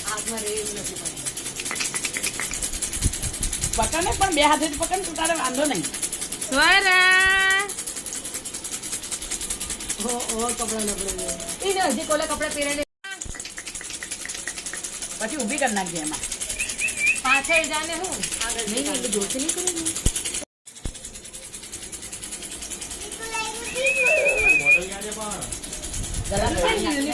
હાથમાં રે એવું નથી પડતું. પકડ ને પણ બે હાથેથી પકડ તો તારે વાંધો નહીં. સ્વરા કપડા લપડે એને હજી કોલે કપડા પહેરેલે પછી ઊભી કરી નાખજે એમાં. પાછળ જાને હું આગળ નહીં નહીં જોશે નહીં કરે ને. ગલાસ પાણી નાખજે.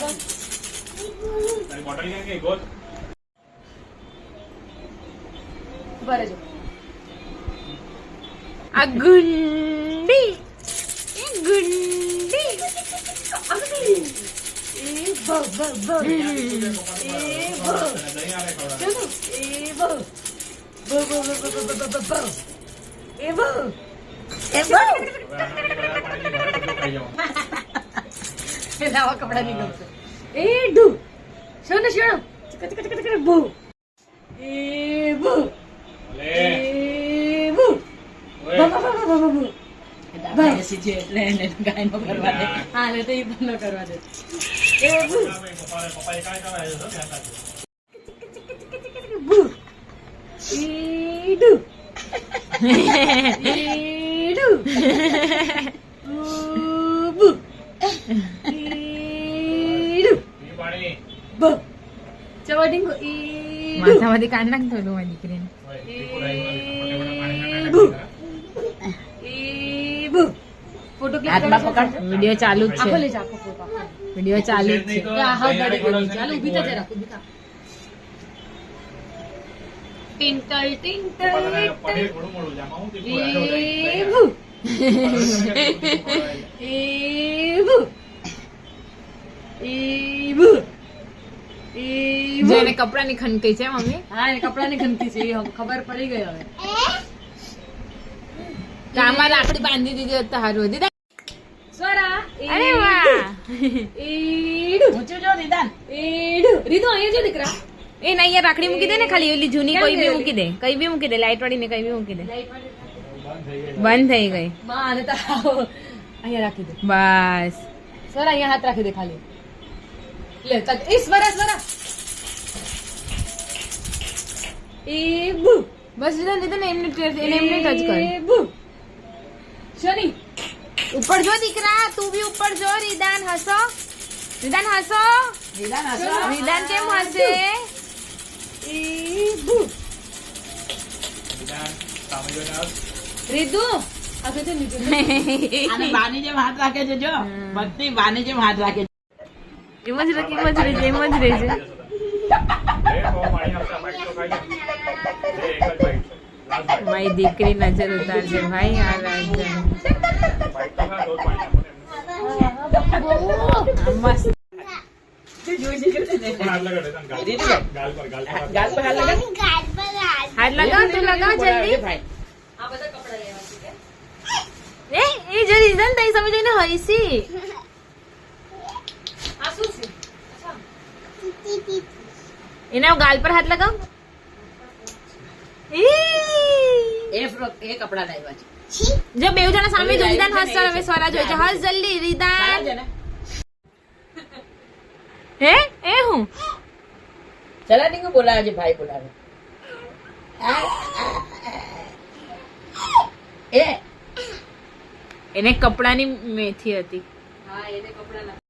બરે જો આ ગુંડી એ ગુંડી એ બ બ બ એ બ ચલો એ બ બ બ બ બ બ એ બ એ બ પેલા કપડા ની ગમશે એ ડુ શોને શોનો ચક ચક ચક ચક બુ એ બુ એ બુ બ બ બ બ બ આપણે બેસી છીએ એટલે એને ગાય નો કરવા દે. હા લે તો એ પણ ન કરવા દે એ બુ બુ ઈડુ ઈડુ બુ ઈડુ બ ચવાડીંગો ઈડુ માથામાંથી કાઢ નાખ થોડું મારી દીકરીને. ઈબુ ઈબુ ફોટો ક્લિક હાથમાં પકડ. વિડિયો ચાલુ જ આખો છે. લે જા આખો ફોટો વિડિયો ચાલુ જ છે. આ હાવ ગાડી ગઈ ચાલ ઊભી થા જરા ઊભી થા ટિંકલ ટિંકલ ઈબુ ઈબુ ઈબુ ઈબુ જો એને કપડાની ખનકી છે મમ્મી. હા એ કપડાની ગમતી છે એ ખબર પડી ગઈ હવે કામમાં રાખડી બાંધી દીધી હોત તો સારું હતી. સ્વરા અરે વાહ ઈડુ ઊંચું જો નિદાન. ઈડુ રીતો અહીંયા જો દીકરા એ નહીં અહીંયા રાખડી મૂકી દે ને ખાલી ઓલી જૂની કોઈ બી મૂકી દે કઈ બી મૂકી દે લાઈટ વાળી ને કઈ બી મૂકી દે. બંધ થઈ ગઈ માં આને તો અહીંયા રાખી દે બસ. સ્વરા અહીંયા હાથ રાખી દે ખાલી લે તક એ સ્વરા સ્વરા ઈબુ બસ લીધા લીધા ને એમને ટચ કર. ઈબુ શની ઉપર જો દીકરા તું બી ઉપર જો. રીદાન હસો રીદાન હસો. નિદાન હસો. રીદાન કેમ હસે? ઈબુ રીદુ આ તો નીચે આને બાની જેમ હાથ રાખે છે જો. બધી બાની જેમ હાથ રાખે છે. એમ જ રહે એમ જ રહેજે. મારી દીકરી નજર ઉતારજે ભાઈ. આ રાજન મસ્ત. ગાલ પર હાથ લગાડ. હાથ લગાવ તું લગાવ જલ્દી. ભાઈ આ બધા કપડા લેવા છે એ જો રીઝન તઈ સમય જોઈને હઈસી. આ શું છે એના ગાલ પર હાથ લગાવ. એ કપડા લાવ્યા છે. જો બેવ જણા સામે જો. રીદાન હસ ચાલ હવે સ્વરા જોઈ છે. હસ જલ્દી રીદાન. સારા છે ને? હે એ હું ચલા ટીંગુ બોલાવે છે. ભાઈ બોલાવે. એ એને કપડાની મેથી હતી. હા એને કપડા